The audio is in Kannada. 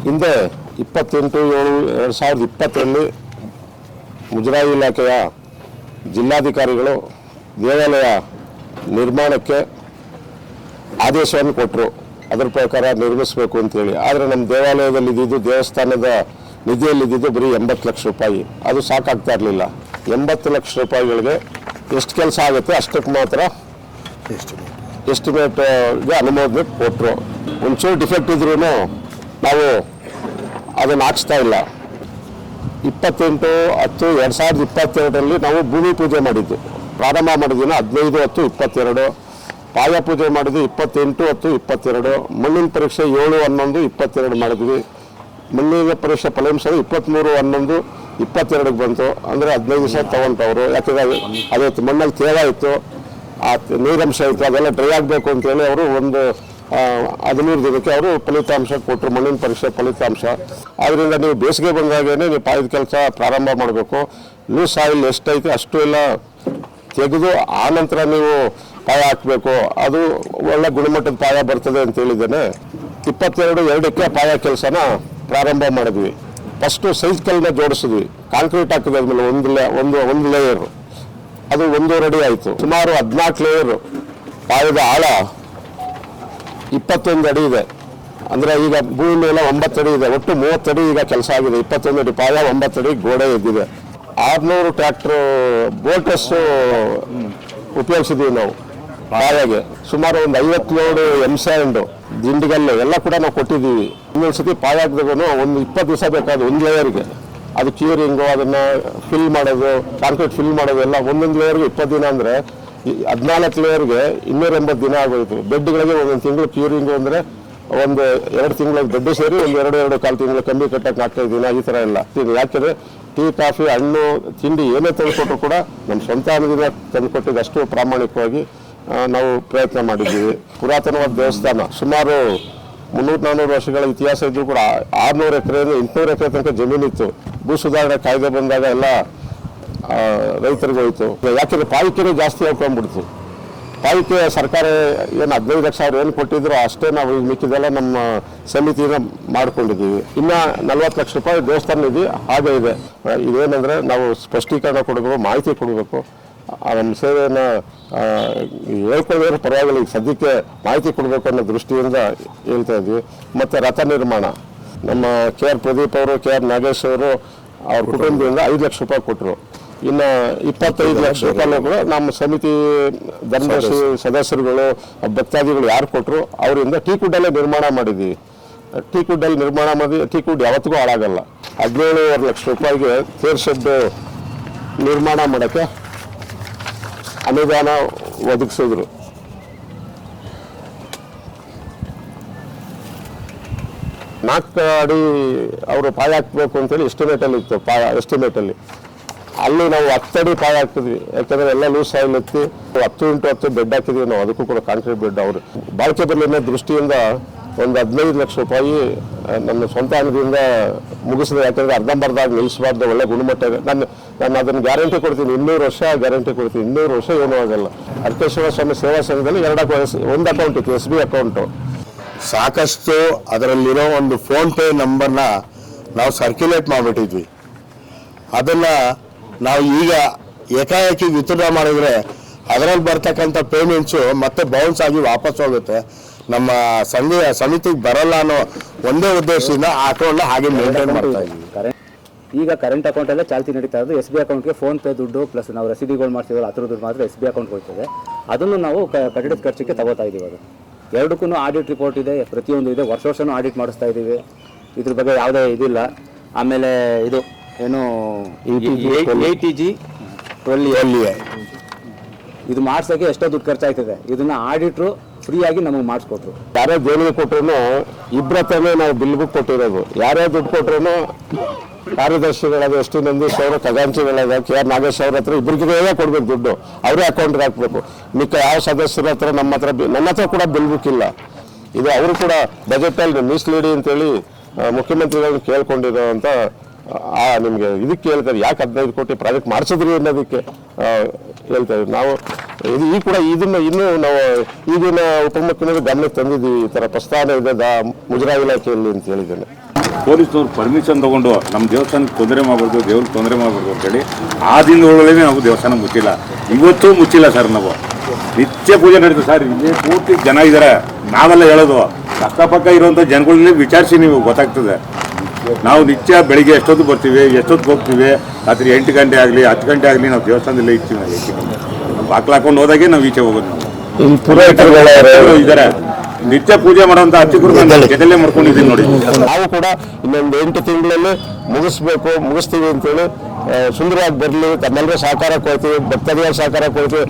ಹಿಂದೆ 28/7/2020ರಲ್ಲಿ ಮುಜರಾಯಿ ಇಲಾಖೆಯ ಜಿಲ್ಲಾಧಿಕಾರಿಗಳು ದೇವಾಲಯ ನಿರ್ಮಾಣಕ್ಕೆ ಆದೇಶವನ್ನು ಕೊಟ್ಟರು. ಅದರ ಪ್ರಕಾರ ನಿರ್ಮಿಸಬೇಕು ಅಂತೇಳಿ. ಆದರೆ ನಮ್ಮ ದೇವಾಲಯದಲ್ಲಿ ಇದ್ದಿದ್ದು, ದೇವಸ್ಥಾನದ ನಿಧಿಯಲ್ಲಿದ್ದು ಬರೀ 80 ಲಕ್ಷ ರೂಪಾಯಿ. ಅದು ಸಾಕಾಗ್ತಾ ಇರಲಿಲ್ಲ. 80 ಲಕ್ಷ ರೂಪಾಯಿಗಳಿಗೆ ಎಷ್ಟು ಕೆಲಸ ಆಗುತ್ತೆ ಅಷ್ಟಕ್ಕೆ ಮಾತ್ರ ಎಸ್ಟಿಮೇಟ್ಗೆ ಅನುಮೋದನೆ ಕೊಟ್ಟರು. ಒಂಚೂರು ಡಿಫೆಕ್ಟ್ ಇದ್ರೂ ನಾವು ಅದನ್ನು ಹಾಕ್ಸ್ತಾ ಇಲ್ಲ. 28/10/2022ರಲ್ಲಿ ನಾವು ಭೂಮಿ ಪೂಜೆ ಮಾಡಿದ್ದು. ಪ್ರಾರಂಭ ಮಾಡಿದ್ದಿನ 15/10/22. ಪಾಯ ಪೂಜೆ ಮಾಡಿದ್ವಿ 28/10/22. ಮಣ್ಣಿನ ಪರೀಕ್ಷೆ 7/11/22 ಮಾಡಿದ್ವಿ. ಮಣ್ಣಿನ ಪರೀಕ್ಷೆ ಫಲಿತಾಂಶ 23/11/22ಕ್ಕೆ ಬಂತು. ಅಂದರೆ 15 ದಿವಸ ತಗೊಂತವ್ರು. ಯಾಕಂದರೆ ಅದೇ ಮಣ್ಣಲ್ಲಿ ತೇವ ಇತ್ತು, ಆ ನೀರಂಶ ಇತ್ತು, ಅದೆಲ್ಲ ಡ್ರೈ ಆಗಬೇಕು ಅಂತೇಳಿ ಅವರು ಒಂದು 15 ದಿನಕ್ಕೆ ಅವರು ಫಲಿತಾಂಶ ಕೊಟ್ಟರು, ಮಣ್ಣಿನ ಪರೀಕ್ಷೆ ಫಲಿತಾಂಶ. ಆದ್ದರಿಂದ ನೀವು ಬೇಸಿಗೆ ಬಂದಾಗೇ ನೀವು ಪಾಯದ ಕೆಲಸ ಪ್ರಾರಂಭ ಮಾಡಬೇಕು. ಲೂಸ್ ಸಾಯಿಲ್ ಎಷ್ಟೈತೆ ಅಷ್ಟು ಎಲ್ಲ ತೆಗೆದು ಆನಂತರ ನೀವು ಪಾಯ ಹಾಕಬೇಕು. ಅದು ಒಳ್ಳೆ ಗುಣಮಟ್ಟದ ಪಾಯ ಬರ್ತದೆ ಅಂತ ಹೇಳಿದ್ದೇನೆ. 22/2ಕ್ಕೆ ಪಾಯ ಕೆಲಸನ ಪ್ರಾರಂಭ ಮಾಡಿದ್ವಿ. ಫಸ್ಟು ಸೈಜ್ ಕಲ್ಲನ್ನ ಜೋಡಿಸಿದ್ವಿ. ಕಾಂಕ್ರೀಟ್ ಹಾಕಿದಾದ್ಮೇಲೆ ಒಂದು ಲೇಯರ್, ಅದು 1.5 ಅಡಿ ಆಯಿತು. ಸುಮಾರು 14 ಲೇಯರ್. ಪಾಯದ ಆಳ 21 ಅಡಿ ಇದೆ. ಅಂದರೆ ಈಗ ಭೂಮಿ ಮೇಲೆ 9 ಅಡಿ ಇದೆ. ಒಟ್ಟು 30 ಅಡಿ ಈಗ ಕೆಲಸ ಆಗಿದೆ. 21 ಅಡಿ ಪಾಯ, 9 ಅಡಿ ಗೋಡೆ ಎದ್ದಿದೆ. 600 ಟ್ರ್ಯಾಕ್ಟ್ರು ಬೋಲ್ಟಸ್ಸು ಉಪಯೋಗಿಸಿದ್ವಿ ನಾವು ಪಾಯಗೆ. ಸುಮಾರು ಒಂದು 50 ಲೋಡು ಎಂಸ್ಯಾಂಡು, ದಿಂಡಿಗಲ್ಲು ಎಲ್ಲ ಕೂಡ ನಾವು ಕೊಟ್ಟಿದ್ದೀವಿ. ಇನ್ನೊಂದು ಸತಿ ಪಾಯ ಹಾಕಿದಾಗೂ ಒಂದು 20 ದಿವಸ ಬೇಕಾದ ಒಂದು ಲೇಯರ್ಗೆ. ಅದು ಕ್ಯೂರಿಂಗು, ಅದನ್ನು ಫಿಲ್ ಮಾಡೋದು, ಕಾಂಕ್ರೀಟ್ ಫಿಲ್ ಮಾಡೋದು ಎಲ್ಲ ಒಂದೊಂದು ಲೇಯರ್ಗೆ 20 ದಿನ. ಅಂದರೆ 14 ಲೇಯರ್ಗೆ 280 ದಿನ ಆಗೋಯಿತು. ಬೆಡ್ಗಳಿಗೆ ಒಂದೊಂದು ತಿಂಗಳು ಕ್ಯೂರಿಂಗು ಅಂದರೆ ಒಂದು 2 ತಿಂಗಳು ಬೆಡ್ ಸೇರಿ ಒಂದು 2-2.25 ತಿಂಗಳು ಕಂಬಿ ಕಟ್ಟಕ್ಕೆ 4-5 ದಿನ ಈ ಥರ ಎಲ್ಲ. ಯಾಕೆಂದರೆ ಟೀ, ಕಾಫಿ, ಹಣ್ಣು, ತಿಂಡಿ ಏನೇ ತಂದುಕೊಟ್ರು ಕೂಡ ನಮ್ಮ ಸ್ವಂತ ಹಣದಿಂದ ತಂದುಕೊಟ್ಟಿದ್ದು ಅಷ್ಟು ಪ್ರಾಮಾಣಿಕವಾಗಿ ನಾವು ಪ್ರಯತ್ನ ಮಾಡಿದ್ದೀವಿ. ಪುರಾತನವಾದ ದೇವಸ್ಥಾನ, ಸುಮಾರು 300-400 ವರ್ಷಗಳ ಇತಿಹಾಸ ಇದ್ದರೂ ಕೂಡ 600 ಎಕರೆಯಿಂದ 800 ಎಕರೆ ತನಕ ಜಮೀನಿತ್ತು. ಭೂ ಸುಧಾರಣೆ ಕಾಯ್ದೆ ಬಂದಾಗ ಎಲ್ಲ ರೈತರಿಗೆ ಹೋಯಿತು. ಯಾಕೆಂದರೆ ಪಾಲಿಕೆನೇ ಜಾಸ್ತಿ ಹಾಕೊಂಡ್ಬಿಡ್ತು. ಪಾಲಿಕೆ ಸರ್ಕಾರ ಏನು 15 ಲಕ್ಷ ಅವ್ರು ಏನು ಕೊಟ್ಟಿದ್ರು ಅಷ್ಟೇ ನಾವು ಮಿಕ್ಕಿದೆಲ್ಲ ನಮ್ಮ ಸಮಿತಿನ ಮಾಡ್ಕೊಂಡಿದ್ದೀವಿ. ಇನ್ನು 40 ಲಕ್ಷ ರೂಪಾಯಿ ದೇವಸ್ಥಾನ ನಿಧಿ ಹಾಗೆ ಇದೆ. ಇದೇನೆಂದರೆ ನಾವು ಸ್ಪಷ್ಟೀಕರಣ ಕೊಡಬೇಕು, ಮಾಹಿತಿ ಕೊಡಬೇಕು. ನಮ್ಮ ಸೇವೆಯನ್ನು ಹೇಳ್ಕೊಳ್ಳೋದ್ರ ಪರವಾಗಿಲ್ಲ. ಈಗ ಸದ್ಯಕ್ಕೆ ಮಾಹಿತಿ ಕೊಡಬೇಕು ಅನ್ನೋ ದೃಷ್ಟಿಯಿಂದ ಹೇಳ್ತಾ ಇದ್ವಿ. ಮತ್ತು ರಥ ನಿರ್ಮಾಣ ನಮ್ಮ KR ಪ್ರದೀಪ್ ಅವರು, KR ನಾಗೇಶ್ ಅವರು ಅವ್ರ ಕುಟುಂಬದಿಂದ 5 ಲಕ್ಷ ರೂಪಾಯಿ ಕೊಟ್ಟರು. ಇನ್ನು 25 ಲಕ್ಷ ರೂಪಾಯಿ ಕೂಡ ನಮ್ಮ ಸಮಿತಿ ಧರ್ಮದರ್ಶಿ ಸದಸ್ಯರುಗಳು, ಭಕ್ತಾದಿಗಳು ಯಾರು ಕೊಟ್ಟರು ಅವರಿಂದ ಟೀ ಕುಡ್ಡಲ್ಲೇ ನಿರ್ಮಾಣ ಮಾಡಿದ್ದೀವಿ. ಟೀ ಕುಡ್ಡಲ್ಲಿ ನಿರ್ಮಾಣ ಮಾಡಿ, ಟೀ ಕುಡ್ ಯಾವತ್ತಿಗೂ ಹಾಳಾಗಲ್ಲ. 17.5 ಲಕ್ಷ ರೂಪಾಯಿಗೆ ತೇರ್ ಶೆಡ್ ನಿರ್ಮಾಣ ಮಾಡೋಕ್ಕೆ ಅನುದಾನ ಒದಗಿಸಿದ್ರು. ನಾಲ್ಕು ಅಡಿ ಅವರು ಪಾಯ ಹಾಕಬೇಕು ಅಂತೇಳಿ ಎಸ್ಟಿಮೇಟಲ್ಲಿ ಇತ್ತು. ಎಸ್ಟಿಮೇಟಲ್ಲಿ ಅಲ್ಲಿ ನಾವು 10 ಅಡಿ ಪಾಯ ಹಾಕ್ತಿದ್ವಿ. ಯಾಕಂದರೆ ಎಲ್ಲ ಲೂಸ್ ಸಾಯಿಲ್ ಎತ್ತಿ 10x10 ಬೆಡ್ ಹಾಕಿದ್ವಿ ನಾವು. ಅದಕ್ಕೂ ಕೂಡ ಕಾಂಕ್ರೀಟ್ ಬೆಡ್. ಅವರು ಬಾಳಿಕೆ ಬರಲಿನ ದೃಷ್ಟಿಯಿಂದ ಒಂದು 15 ಲಕ್ಷ ರೂಪಾಯಿ ನನ್ನ ಸ್ವಂತ ಹಣದಿಂದ ಮುಗಿಸಿದೆ. ಯಾಕಂದರೆ ಅರ್ಧಂಬರ್ಧ ನಿಲ್ಲಿಸಬಾರ್ದು, ಒಳ್ಳೆ ಗುಣಮಟ್ಟ. ನಾನು ಅದನ್ನು ಗ್ಯಾರಂಟಿ ಕೊಡ್ತೀನಿ, 200 ವರ್ಷ ಗ್ಯಾರಂಟಿ ಕೊಡ್ತೀನಿ. 200 ವರ್ಷ ಏನೂ ಆಗಲ್ಲ. ಅರ್ಕೇಶ್ವರ ಸ್ವಾಮಿ ಸೇವಾ ಸಂಘದಲ್ಲಿ ಒಂದು ಅಕೌಂಟ್ ಇತ್ತು, SB ಅಕೌಂಟು. ಸಾಕಷ್ಟು ಅದರಲ್ಲಿರೋ ಒಂದು ಫೋನ್ಪೇ ನಂಬರ್ನ ನಾವು ಸರ್ಕ್ಯುಲೇಟ್ ಮಾಡಿಬಿಟ್ಟಿದ್ವಿ. ಅದನ್ನು ನಾವು ಈಗ ಏಕಾಏಕಿ ವಿತ್ಡ್ರಾ ಮಾಡಿದರೆ ಅದರಲ್ಲಿ ಬರ್ತಕ್ಕಂಥ ಪೇಮೆಂಟ್ಸು ಮತ್ತೆ ಬೌನ್ಸ್ ಆಗಿ ವಾಪಸ್ ಹೋಗುತ್ತೆ. ನಮ್ಮ ಸಮಿತಿಗೆ ಬರಲ್ಲ ಅನ್ನೋ ಒಂದೇ ಉದ್ದೇಶದಿಂದ ಆ ಅಕೌಂಟ್ನ ಹಾಗೆ ಮೇಂಟೈನ್ ಮಾಡ್ತಾ ಇದ್ದೀವಿ. ಈಗ ಕರೆಂಟ್ ಅಕೌಂಟಲ್ಲೇ ಚಾಲ್ತಿ ನಡೀತಾ ಇರೋದು. SB ಅಕೌಂಟ್ಗೆ ಫೋನ್ಪೇ ದುಡ್ಡು ಪ್ಲಸ್ ನಾವು ರಸೀದಿಗಳು ಮಾಡ್ತೀವಲ್ಲ ಅದ್ರ ದುಡ್ಡು ಮಾತ್ರ SB ಅಕೌಂಟ್ಗೆ ಹೋಗ್ತದೆ. ಅದನ್ನು ನಾವು ಕಟ್ಟಡದ ಖರ್ಚಿಗೆ ತಗೋತಾ ಇದ್ದೀವಿ. ಅದು ಎರಡಕ್ಕೂ ಆಡಿಟ್ ರಿಪೋರ್ಟ್ ಇದೆ, ಪ್ರತಿಯೊಂದು ಇದೆ. ವರ್ಷನೂ ಆಡಿಟ್ ಮಾಡಿಸ್ತಾ ಇದ್ದೀವಿ. ಇದ್ರ ಬಗ್ಗೆ ಯಾವುದೇ ಇದಿಲ್ಲ. ಆಮೇಲೆ ಇದು ಏನು ATG 12A ಇದು ಮಾಡ್ಸೋಕ್ಕೆ ಎಷ್ಟೋ ದುಡ್ಡು ಖರ್ಚಾಗ್ತದೆ. ಇದನ್ನು ಆಡಿಟ್ರು ಫ್ರೀಯಾಗಿ ನಮಗೆ ಮಾಡಿಸ್ಕೊಟ್ರು. ಯಾರೇ ದೇಣಿಗೆ ಕೊಟ್ಟರು ಇಬ್ಬರ ಹತ್ರನೇ ನಾವು ಬಿಲ್ ಬುಕ್ ಕೊಟ್ಟಿರೋದು. ಯಾರೇ ದುಡ್ಡು ಕೊಟ್ಟರು ಕಾರ್ಯದರ್ಶಿಗಳಾದ ST ನಂದೀಶ್ ಅವರು, ಖಜಾಂಚಿಗಳಾದ KR ನಾಗೇಶ್ ಅವ್ರ ಹತ್ರ ಇಬ್ಬರಿಗೆ ಕೊಡ್ಬೇಕು ದುಡ್ಡು. ಅವರೇ ಅಕೌಂಟ್ಗೆ ಹಾಕ್ಬೇಕು. ಮಿಕ್ಕ ಯಾವ ಸದಸ್ಯರ ಹತ್ರ ನನ್ನ ಹತ್ರ ಕೂಡ ಬಿಲ್ ಬುಕ್ ಇಲ್ಲ. ಇದು ಅವರು ಕೂಡ ಬಜೆಟಲ್ಲಿ ಮೀಸಲಿಡಿ ಅಂತೇಳಿ ಮುಖ್ಯಮಂತ್ರಿಗಳನ್ನ ಕೇಳ್ಕೊಂಡಿರೋ ಅಂತ ನಿಮಗೆ ಇದಕ್ಕೆ ಹೇಳ್ತಾರೆ. ಯಾಕೆ 15 ಕೋಟಿ ಪ್ರಾಜೆಕ್ಟ್ ಮಾಡಿಸಿದ್ರಿ ಅನ್ನೋದಕ್ಕೆ ಹೇಳ್ತಾ ಇದ್ದೀವಿ ನಾವು. ಈ ಕೂಡ ಇದನ್ನು ಇನ್ನೂ ನಾವು ಈಗಿನ ಉಪಮುಖ್ಯಮಂತ್ರಿ ಗಮನಕ್ಕೆ ತಂದಿದ್ದೀವಿ. ಈ ಥರ ಪ್ರಸ್ತಾವನೆ ಇದೆ ಮುಜರಾಯಿ ಇಲಾಖೆಯಲ್ಲಿ ಅಂತ ಹೇಳಿದ್ದೇನೆ. ಪೊಲೀಸ್ನವ್ರು ಪರ್ಮಿಷನ್ ತೊಗೊಂಡು ನಮ್ಮ ದೇವಸ್ಥಾನಕ್ಕೆ ತೊಂದರೆ ಮಾಡಬಾರ್ದು, ದೇವ್ರಿಗೆ ತೊಂದರೆ ಮಾಡಬಾರ್ದು ಅಂತೇಳಿ ಆ ದಿನದೊಳಗೆ ನಾವು ದೇವಸ್ಥಾನ ಮುಚ್ಚಿಲ್ಲ. ಇವತ್ತೂ ಮುಚ್ಚಿಲ್ಲ ಸರ್. ನಾವು ನಿತ್ಯ ಪೂಜೆ ನಡೀತದೆ ಸರ್. ಇಲ್ಲಿ ಪೂರ್ತಿ ಜನ ಇದ್ದಾರೆ. ನಾವೆಲ್ಲ ಹೇಳೋದು ಅಕ್ಕಪಕ್ಕ ಇರುವಂಥ ಜನಗಳನ್ನೇ ವಿಚಾರಿಸಿ ನೀವು ಗೊತ್ತಾಗ್ತದೆ. ನಾವು ನಿತ್ಯ ಬೆಳಿಗ್ಗೆ ಎಷ್ಟೊತ್ತು ಬರ್ತೀವಿ, ಎಷ್ಟೊತ್ತು ಹೋಗ್ತೀವಿ, ರಾತ್ರಿ 8 ಗಂಟೆ ಆಗಲಿ 10 ಗಂಟೆ ಆಗಲಿ ನಾವು ದೇವಸ್ಥಾನದಲ್ಲೇ ಇರ್ತೀವಿ. ನಾವು ಬಾಕ್ಲು ಹಾಕೊಂಡು ಹೋದಾಗೆ ನಾವು ಈಚೆ ಹೋಗೋದು. ನಾವು ಇಲ್ಲಿ ಪುರೋಹಿತರುಗಳು ಇದ್ದಾರೆ, ನಿತ್ಯ ಪೂಜೆ ಮಾಡುವಂಥ ಅರ್ಚಕರು ಜೊತೆಲೇ ಮಾಡ್ಕೊಂಡಿದ್ದೀವಿ ನೋಡಿ. ನಾವು ಕೂಡ ಇನ್ನೊಂದು 8 ತಿಂಗಳಲ್ಲಿ ಮುಗಿಸ್ತೀವಿ ಅಂತೇಳಿ ಸುಂದರವಾಗಿ ಬರಲಿ, ತಮ್ಮೆಲ್ಲರೂ ಸಹಕಾರ ಕೊಡ್ತೀವಿ, ಭಕ್ತಾದಿಗಳ ಸಹಕಾರ ಕೊಡ್ತೀವಿ.